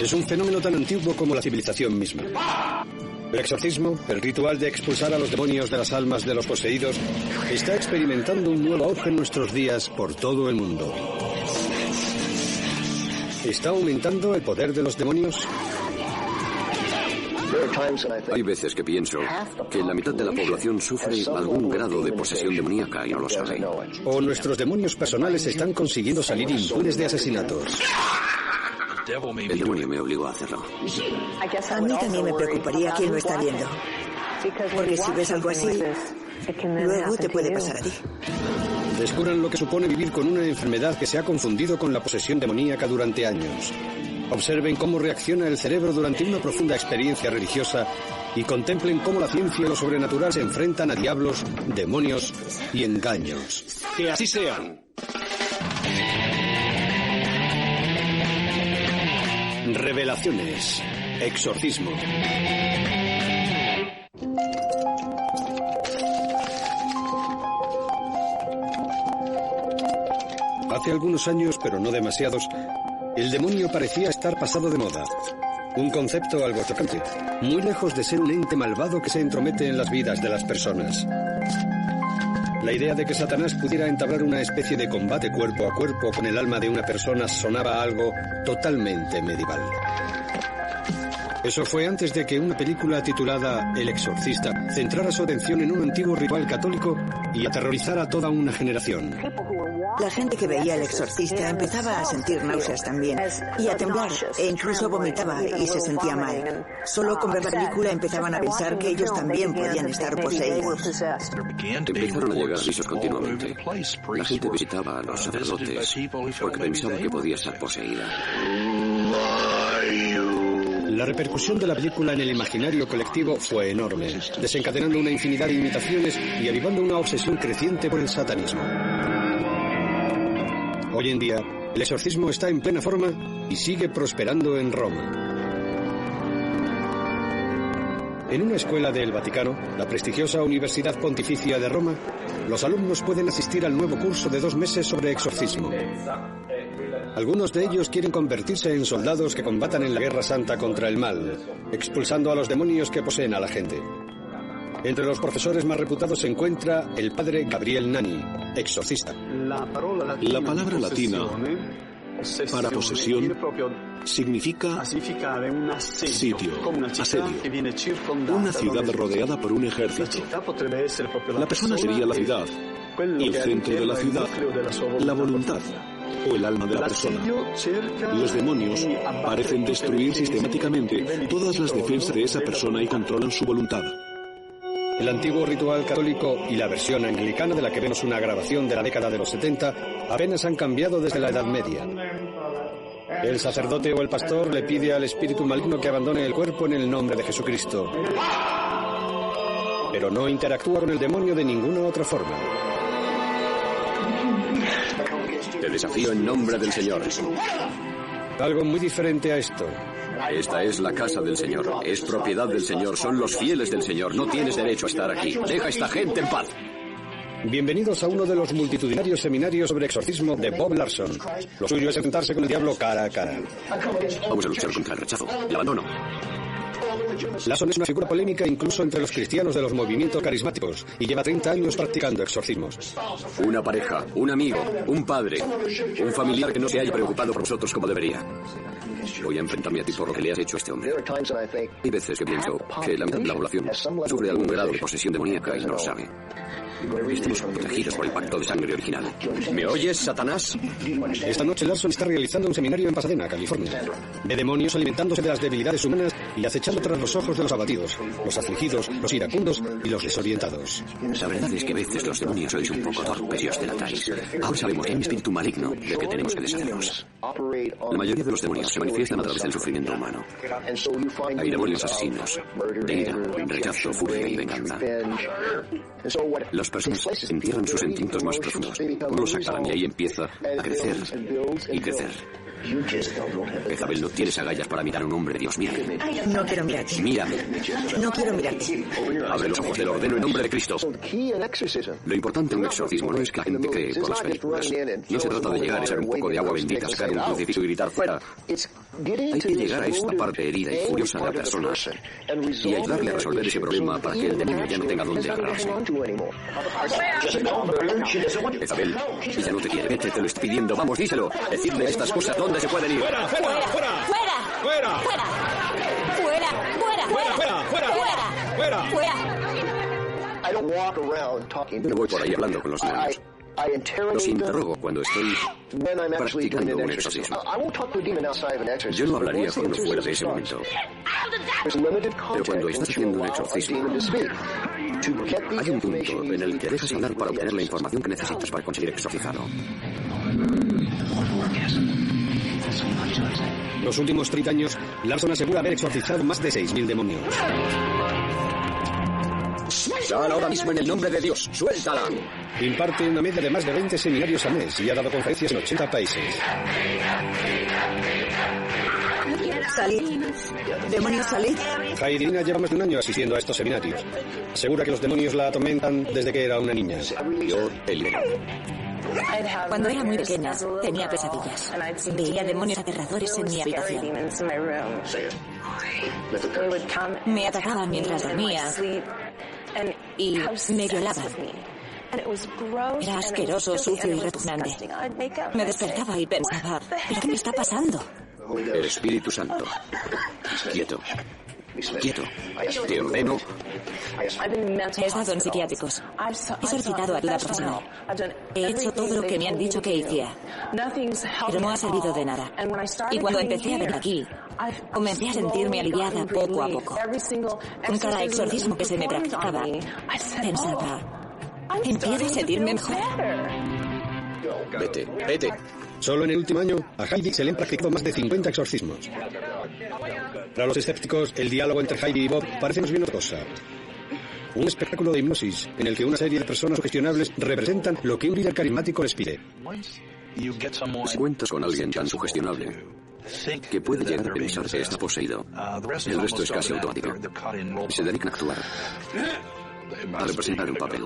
Es un fenómeno tan antiguo como la civilización misma. El exorcismo, el ritual de expulsar a los demonios de las almas de los poseídos, está experimentando un nuevo auge en nuestros días por todo el mundo. ¿Está aumentando el poder de los demonios? Hay veces que pienso que la mitad de la población sufre algún grado de posesión demoníaca y no lo sabe. O nuestros demonios personales están consiguiendo salir impunes de asesinatos. El demonio me obligó a hacerlo. A mí también me preocuparía quién lo está viendo. Porque si ves algo así, luego te puede pasar a ti. Descubran lo que supone vivir con una enfermedad que se ha confundido con la posesión demoníaca durante años. Observen cómo reacciona el cerebro durante una profunda experiencia religiosa y contemplen cómo la ciencia y lo sobrenatural se enfrentan a diablos, demonios y engaños. ¡Que así sea! Revelaciones. Exorcismo. Hace algunos años, pero no demasiados, el demonio parecía estar pasado de moda. Un concepto algo chocante, muy lejos de ser un ente malvado que se entromete en las vidas de las personas. La idea de que Satanás pudiera entablar una especie de combate cuerpo a cuerpo con el alma de una persona sonaba algo totalmente medieval. Eso fue antes de que una película titulada El Exorcista centrara su atención en un antiguo ritual católico y aterrorizara a toda una generación. La gente que veía El Exorcista empezaba a sentir náuseas también, y a temblar, e incluso vomitaba y se sentía mal. Solo con ver la película empezaban a pensar que ellos también podían estar poseídos. Empezaron a llegar avisos continuamente. La gente visitaba a los sacerdotes porque pensaba que podía estar poseída. La repercusión de la película en el imaginario colectivo fue enorme, desencadenando una infinidad de imitaciones y avivando una obsesión creciente por el satanismo. Hoy en día, el exorcismo está en plena forma y sigue prosperando en Roma. En una escuela del Vaticano, la prestigiosa Universidad Pontificia de Roma, los alumnos pueden asistir al nuevo curso de 2 meses sobre exorcismo. Algunos de ellos quieren convertirse en soldados que combatan en la Guerra Santa contra el mal, expulsando a los demonios que poseen a la gente. Entre los profesores más reputados se encuentra el padre Gabriel Nani, exorcista. La palabra latina para posesión significa sitio, asedio. Una ciudad rodeada por un ejército. La persona sería la ciudad, el centro de la ciudad, la voluntad o el alma de la persona. Los demonios parecen destruir sistemáticamente todas las defensas de esa persona y controlan su voluntad. El antiguo ritual católico y la versión anglicana de la que vemos una grabación de la década de los 70 apenas han cambiado desde la Edad Media. El sacerdote o el pastor le pide al espíritu maligno que abandone el cuerpo en el nombre de Jesucristo. Pero no interactúa con el demonio de ninguna otra forma. Te desafío en nombre del Señor. Algo muy diferente a esto. Esta es la casa del Señor. Es propiedad del Señor. Son los fieles del Señor. No tienes derecho a estar aquí. Deja a esta gente en paz. Bienvenidos a uno de los multitudinarios seminarios sobre exorcismo de Bob Larson. Lo suyo es enfrentarse con el diablo cara a cara. Vamos a luchar contra el rechazo, el abandono. Larson es una figura polémica incluso entre los cristianos de los movimientos carismáticos y lleva 30 años practicando exorcismos. Una pareja, un amigo, un padre, un familiar que no se haya preocupado por vosotros como debería. Voy a enfrentarme a ti por lo que le has hecho a este hombre. Hay veces que pienso que la mitad de la población sufre algún grado de posesión demoníaca y no lo sabe. Estamos protegidos por el pacto de sangre original. ¿Me oyes, Satanás? Esta noche Larson está realizando un seminario en Pasadena, California. Ve demonios alimentándose de las debilidades humanas y acechando tras los ojos de los abatidos, los afligidos, los iracundos y los desorientados. La verdad es que a veces los demonios sois un poco torpes y os delatáis. Ahora sabemos que hay un espíritu maligno del que tenemos que deshacernos. La mayoría de los demonios se manifiestan a través del sufrimiento humano. Hay demonios asesinos, de ira, rechazo, furia y venganza. Las personas entierran sus sentimientos más profundos. No los sacarán y ahí empieza a crecer y crecer. Jezabel, no tienes agallas para mirar a un hombre, Dios mío. No quiero mirarte. Mírame. No quiero mirarte. Abre los ojos, te lo ordeno en nombre de Cristo. Lo importante en un exorcismo no es que la gente cree por las películas. No se trata de llegar a echar un poco de agua bendita, sacar un crucifijo y gritar ¡fuera! Hay que llegar a esta parte herida y furiosa de la persona y ayudarle a resolver ese problema para que el demonio ya no tenga dónde agarrarse. Jezabel, ella no te quiere, vete, te lo estoy pidiendo, vamos, díselo. Decidle estas cosas, ¿dónde se pueden ir? ¡Fuera, fuera, fuera! ¡Fuera! ¡Fuera! ¡Fuera! ¡Fuera! ¡Fuera! ¡Fuera! ¡Fuera! ¡Fuera! No voy por ahí hablando con los demonios. Los interrogo cuando estoy practicando un exorcismo. Yo no hablaría con uno fuera de ese momento. Pero cuando estás haciendo un exorcismo, hay un punto en el que dejas hablar para obtener la información que necesitas para conseguir exorcizarlo. Los últimos 30 años, Larson asegura haber exorcizado más de 6.000 demonios. ¡Sal ahora mismo en el nombre de Dios! ¡Suéltala! Imparte una media de más de 20 seminarios al mes y ha dado conferencias en 80 países. Salid. Demonios, salid. Heidi Lina lleva más de un año asistiendo a estos seminarios. Asegura que los demonios la atormentan desde que era una niña. Yo te libero. Cuando era muy pequeña, tenía pesadillas. Veía demonios aterradores en mi habitación. Me atacaban mientras dormía y me violaban. Era asqueroso, sucio y repugnante. Me despertaba y pensaba, ¿pero qué me está pasando? El Espíritu Santo. Quieto. Quieto. Te ordeno. He estado en psiquiátricos. He solicitado ayuda profesional. He hecho todo lo que me han dicho que hiciera. Pero no ha servido de nada. Y cuando empecé a venir aquí, comencé a sentirme aliviada poco a poco. Con cada exorcismo que se me practicaba, pensaba, empiezo a sentirme mejor. Vete, vete. Solo en el último año, a Heidi se le han practicado más de 50 exorcismos. Para los escépticos, el diálogo entre Heidi y Bob parece más bien otra cosa. Un espectáculo de hipnosis en el que una serie de personas sugestionables representan lo que un líder carismático les pide. Si cuentas con alguien tan sugestionable que puede llegar a pensar que está poseído, el resto es casi automático. Se dedican a actuar, a representar un papel.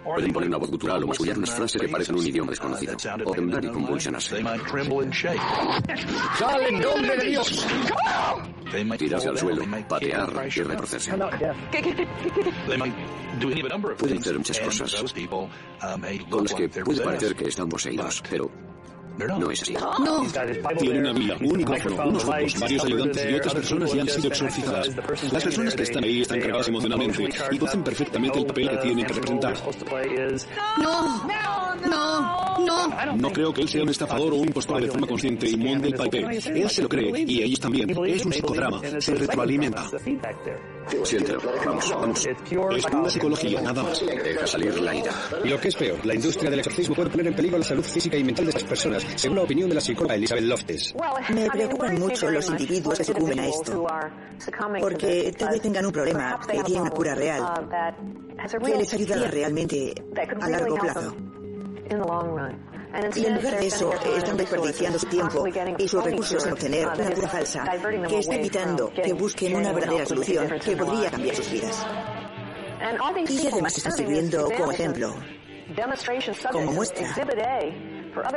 Pueden poner una voz gutural o mascullar unas frases que parecen un idioma desconocido, o temblar y convulsionarse. ¡Sal en nombre de Dios! Tirarse al suelo, patear y retorcerse. Pueden hacer muchas cosas con las que puede parecer que están poseídos, pero no es así. No. Tiene una vila, un micrófono, unos focos, varios ayudantes y otras personas ya han sido exorcizadas. Las personas que están ahí están cargadas emocionalmente y conocen perfectamente el papel que tienen que representar. No. No. No. No creo que él sea un estafador o un impostor de forma consciente y monte el papel. Él se lo cree y ellos también. Es un psicodrama. Se retroalimenta. Siéntelo. Vamos. Es pura psicología, nada más. Deja salir la ira. Y lo que es peor, la industria del exorcismo puede poner en peligro la salud física y mental de estas personas, según la opinión de la psicóloga Elizabeth Loftus. Me preocupan mucho los individuos que sucumben a esto, porque tal vez tengan un problema que tiene una cura real, que les ayudará realmente a largo plazo. Y en lugar de eso, están desperdiciando su tiempo y sus recursos en obtener una cura falsa, que está evitando que busquen una verdadera solución que podría cambiar sus vidas. Y además están sirviendo como ejemplo, como muestra,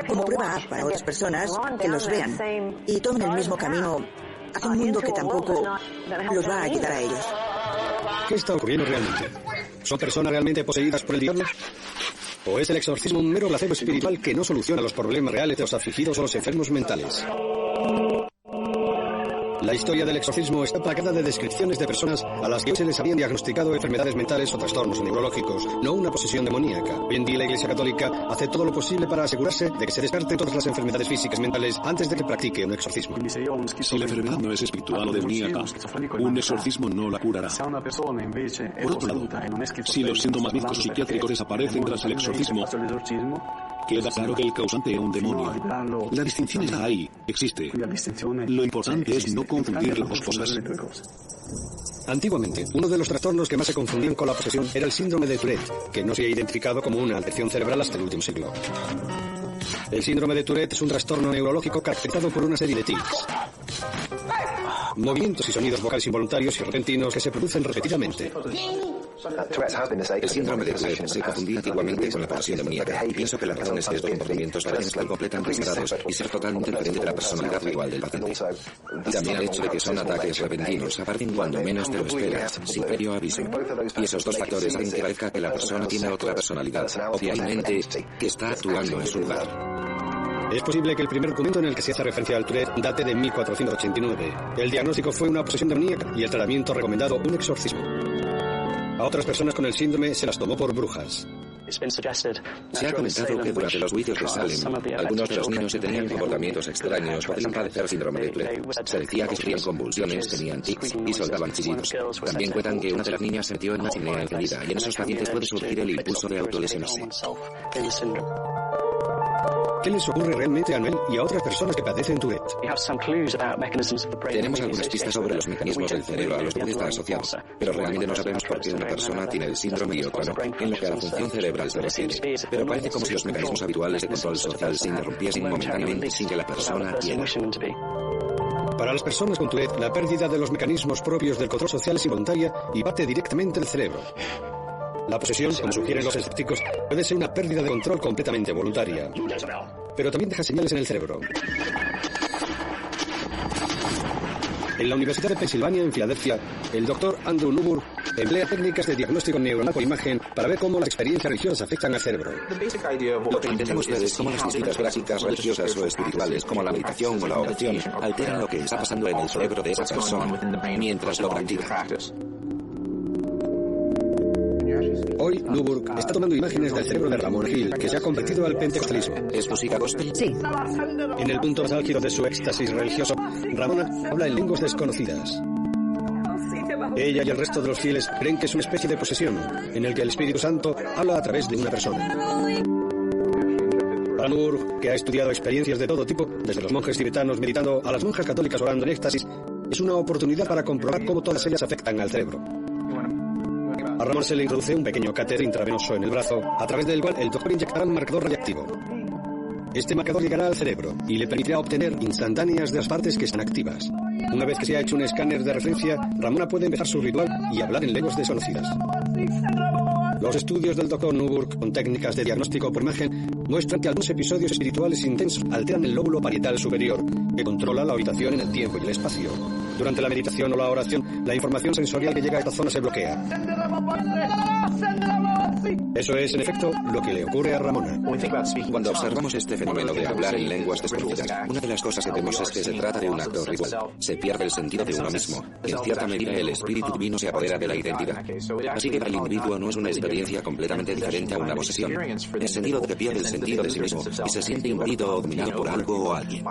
como prueba para otras personas que los vean y tomen el mismo camino hacia un mundo que tampoco los va a ayudar a ellos. ¿Qué está ocurriendo realmente? ¿Son personas realmente poseídas por el diablo? ¿O es el exorcismo un mero placebo espiritual que no soluciona los problemas reales de los afligidos o los enfermos mentales? La historia del exorcismo está plagada de descripciones de personas a las que se les habían diagnosticado enfermedades mentales o trastornos neurológicos, no una posesión demoníaca. Hoy en día la Iglesia Católica hace todo lo posible para asegurarse de que se descarten todas las enfermedades físicas y mentales antes de que practique un exorcismo. Si la enfermedad no es espiritual o demoníaca, un exorcismo no la curará. Por otro lado, si los síntomas físicos o psiquiátricos desaparecen tras el exorcismo, queda claro que el causante era un demonio. La distinción está ahí, existe. Lo importante es no confundir las dos cosas. Antiguamente, uno de los trastornos que más se confundían con la posesión era el síndrome de Tourette, que no se ha identificado como una alteración cerebral hasta el último siglo. El síndrome de Tourette es un trastorno neurológico caracterizado por una serie de tics, movimientos y sonidos vocales involuntarios y repentinos que se producen repetidamente. El síndrome de Tourette se confundía antiguamente con la posesión demoníaca, y pienso que las razones de estos comportamientos parecen estar completamente separados y ser totalmente diferente de la personalidad habitual del paciente. También el hecho de que son ataques repentinos aparecen cuando menos te lo esperas, sin previo aviso. Y esos dos factores hacen que parezca que la persona tiene otra personalidad, o que hay un ente que está actuando en su lugar. Es posible que el primer documento en el que se hace referencia al Tourette date de 1489. El diagnóstico fue una posesión demoníaca y el tratamiento recomendado un exorcismo. A otras personas con el síndrome se las tomó por brujas. Se ha comentado que durante los juicios de Salem, algunos de los niños que tenían comportamientos extraños podrían padecer síndrome de Tourette. Se decía que sufrían convulsiones, tenían tics y soltaban chillidos. También cuentan que una de las niñas se metió en una chimenea encendida y en esos pacientes puede surgir el impulso de autolesionarse. ¿Qué les ocurre realmente a Noel y a otras personas que padecen Tourette? Tenemos algunas pistas sobre los mecanismos del cerebro a los que puede estar asociado, pero realmente no sabemos por qué una persona tiene el síndrome y otra no, en lo que a la función cerebral se refiere. Pero parece como si los mecanismos habituales de control social se interrumpiesen momentáneamente sin que la persona quiera. Para las personas con Tourette, la pérdida de los mecanismos propios del control social es involuntaria y parte directamente del cerebro. La posesión, como sugieren los escépticos, puede ser una pérdida de control completamente voluntaria, pero también deja señales en el cerebro. En la Universidad de Pensilvania, en Filadelfia, el doctor Andrew Newburgh emplea técnicas de diagnóstico neuronal por imagen para ver cómo las experiencias religiosas afectan al cerebro. Lo que intentamos ver es cómo las distintas prácticas religiosas o espirituales, como la meditación o la oración, alteran lo que está pasando en el cerebro de esa persona mientras lo practica. Hoy, Newburgh está tomando imágenes del cerebro de Ramón Hill, que se ha convertido al pentecostalismo. ¿Es música gospel? Sí. En el punto más álgido de su éxtasis religioso, Ramona habla en lenguas desconocidas. Ella y el resto de los fieles creen que es una especie de posesión, en el que el Espíritu Santo habla a través de una persona. Para Newburgh, que ha estudiado experiencias de todo tipo, desde los monjes tibetanos meditando a las monjas católicas orando en éxtasis, es una oportunidad para comprobar cómo todas ellas afectan al cerebro. A Ramón se le introduce un pequeño catéter intravenoso en el brazo, a través del cual el doctor inyectará un marcador radiactivo. Este marcador llegará al cerebro y le permitirá obtener instantáneas de las partes que están activas. Una vez que se ha hecho un escáner de referencia, Ramona puede empezar su ritual y hablar en lenguas desconocidas. Los estudios del Dr. Newburgh con técnicas de diagnóstico por imagen muestran que algunos episodios espirituales intensos alteran el lóbulo parietal superior, que controla la habitación en el tiempo y el espacio. Durante la meditación o la oración, la información sensorial que llega a esta zona se bloquea. Eso es, en efecto, lo que le ocurre a Ramona. Cuando observamos este fenómeno de hablar en lenguas desconocidas, una de las cosas que vemos es que se trata de un acto ritual. Se pierde el sentido de uno mismo. En cierta medida, el espíritu divino se apodera de la identidad. Así que para el individuo no es una experiencia completamente diferente a una posesión, en el sentido de que pierde el sentido de sí mismo y se siente invadido o dominado por algo o alguien.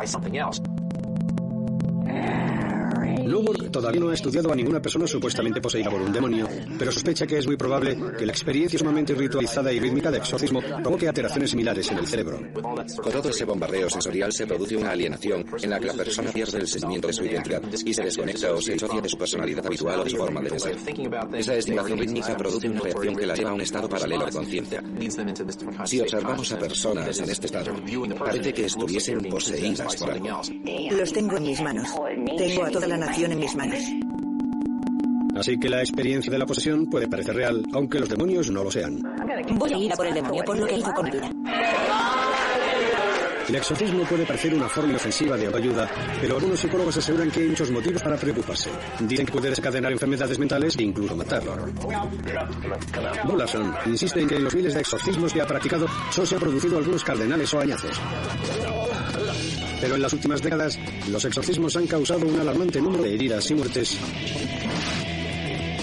Newburgh todavía no ha estudiado a ninguna persona supuestamente poseída por un demonio, pero sospecha que es muy probable que la experiencia sumamente ritualizada y rítmica de exorcismo provoque alteraciones similares en el cerebro. Con todo ese bombardeo sensorial se produce una alienación en la que la persona pierde el sentimiento de su identidad y se desconecta o se disocia de su personalidad habitual o de su forma de pensar. Esa estimulación rítmica produce una reacción que la lleva a un estado paralelo de conciencia. Si observamos a personas en este estado, parece que estuviesen poseídas por algo. Los tengo en mis manos. Tengo a toda la nación en mis manos. Así que la experiencia de la posesión puede parecer real, aunque los demonios no lo sean. Voy a ir a por el demonio, por lo que hizo con mi vida. El exorcismo puede parecer una forma inofensiva de autoayuda, pero algunos psicólogos aseguran que hay muchos motivos para preocuparse. Dicen que puede desencadenar enfermedades mentales e incluso matarlo. Bollason insiste en que en los miles de exorcismos que ha practicado solo se han producido algunos cardenales o añazos. Pero en las últimas décadas, los exorcismos han causado un alarmante número de heridas y muertes.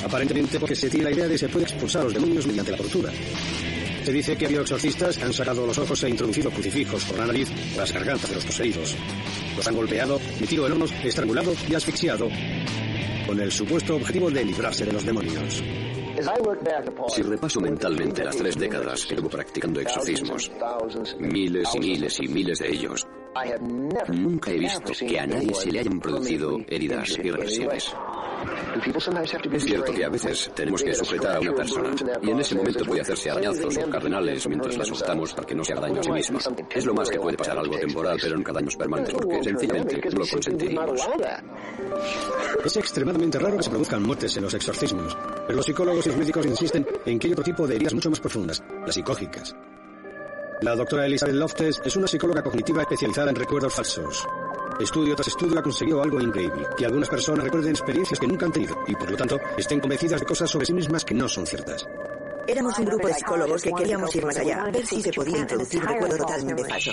Aparentemente porque se tiene la idea de que se puede expulsar a los demonios mediante la tortura. Se dice que ha habido exorcistas que han sacado los ojos e introducido crucifijos por la nariz o las gargantas de los poseídos. Los han golpeado, metido en hornos, estrangulado y asfixiado, con el supuesto objetivo de librarse de los demonios. Si repaso mentalmente las 3 décadas que llevo practicando exorcismos, miles y miles y miles de ellos, Nunca he visto que a nadie se le hayan producido heridas irreversibles. Es cierto que a veces tenemos que sujetar a una persona y en ese momento puede hacerse arañazos o cardenales mientras la sujetamos para que no se haga daño a sí misma. Es lo más que puede pasar, algo temporal, pero nunca daños permanentes porque sencillamente no lo consentiríamos. Es extremadamente raro que se produzcan muertes en los exorcismos, pero los psicólogos y los médicos insisten en que hay otro tipo de heridas mucho más profundas, las psicógicas. La doctora Elizabeth Loftus es una psicóloga cognitiva especializada en recuerdos falsos. Estudio tras estudio ha conseguido algo increíble, que algunas personas recuerden experiencias que nunca han tenido y por lo tanto estén convencidas de cosas sobre sí mismas que no son ciertas. Éramos un grupo de psicólogos que queríamos ir más allá, ver si se podía introducir un recuerdo totalmente falso.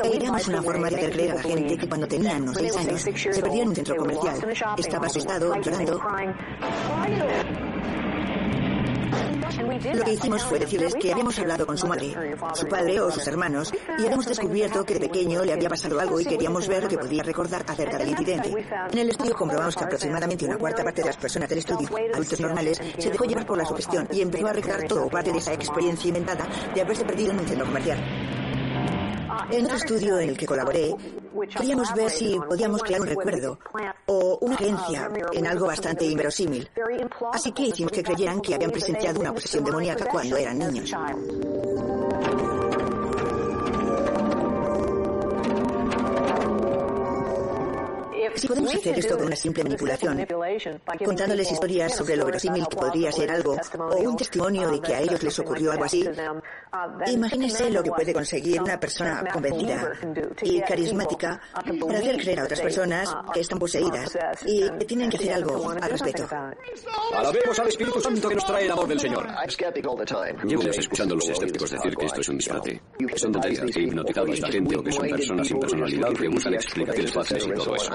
Éramos una forma de hacer creer a la gente que cuando tenían unos 6 años se perdió en un centro comercial. Estaba asustado, llorando. Lo que hicimos fue decirles que habíamos hablado con su madre, su padre o sus hermanos y habíamos descubierto que de pequeño le había pasado algo y queríamos ver lo que podía recordar acerca del incidente. En el estudio comprobamos que aproximadamente una cuarta parte de las personas del estudio, adultos normales, se dejó llevar por la sugestión y empezó a recordar todo o parte de esa experiencia inventada de haberse perdido en un centro comercial. En otro estudio en el que colaboré, queríamos ver si podíamos crear un recuerdo o una creencia en algo bastante inverosímil. Así que hicimos que creyeran que habían presenciado una posesión demoníaca cuando eran niños. Si podemos hacer esto con una simple manipulación, contándoles historias sobre lo verosímil que podría ser algo, o un testimonio de que a ellos les ocurrió algo así, imagínense lo que puede conseguir una persona convencida y carismática para hacer creer a otras personas que están poseídas y que tienen que hacer algo al respecto. Alabemos al Espíritu Santo que nos trae el amor del Señor. Llevo años escuchando a los escépticos decir que esto es un disparate. Son tonterías, que hipnotizado a esta gente o que son personas sin personalidad que buscan explicaciones fáciles y todo eso.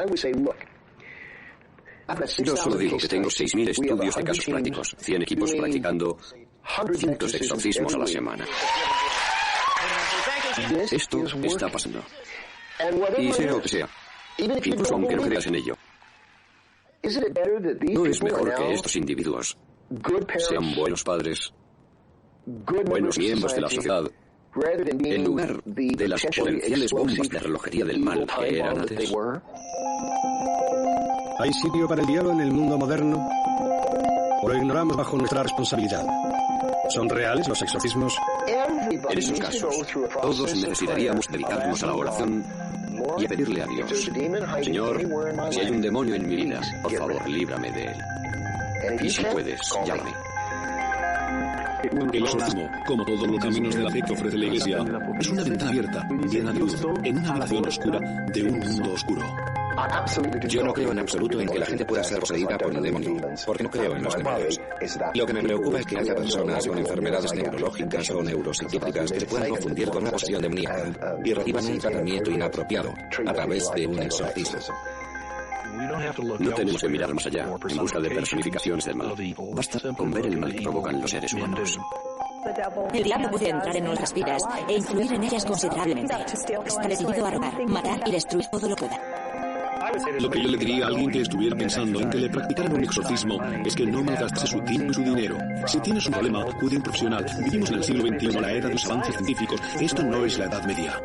Yo solo digo que tengo 6.000 estudios de casos prácticos, 100 equipos practicando cientos de exorcismos a la semana. Esto está pasando. Y sea lo que sea, incluso aunque no creas en ello, ¿no es mejor que estos individuos sean buenos padres, buenos miembros de la sociedad, en lugar de las potenciales bombas de relojería del mal que eran antes? ¿Hay sitio para el diablo en el mundo moderno? ¿O lo ignoramos bajo nuestra responsabilidad? ¿Son reales los exorcismos? En esos casos, todos necesitaríamos dedicarnos a la oración y a pedirle a Dios: Señor, si hay un demonio en mi vida, por favor, líbrame de él. Y si puedes, llámame. El exorcismo, como todos los caminos de la fe que ofrece la Iglesia, es una ventana abierta, llena de luz, en una habitación oscura de un mundo oscuro. Yo no creo en absoluto en que la gente pueda ser poseída por un demonio, porque no creo en los demonios. Lo que me preocupa es que haya personas con enfermedades neurológicas o neuropsiquiátricas que se puedan confundir con una posesión demoníaca y reciban un tratamiento inapropiado a través de un exorcismo. No tenemos que mirar más allá, en busca de personificaciones del mal. Basta con ver el mal que provocan los seres humanos. El diablo puede entrar en nuestras vidas e influir en ellas considerablemente. Está decidido a robar, matar y destruir todo lo que pueda. Lo que yo le diría a alguien que estuviera pensando en que le practicaran un exorcismo es que no malgastase su tiempo y su dinero. Si tienes un problema, acude a un profesional. Vivimos en el siglo XXI, la era de los avances científicos. Esto no es la Edad Media.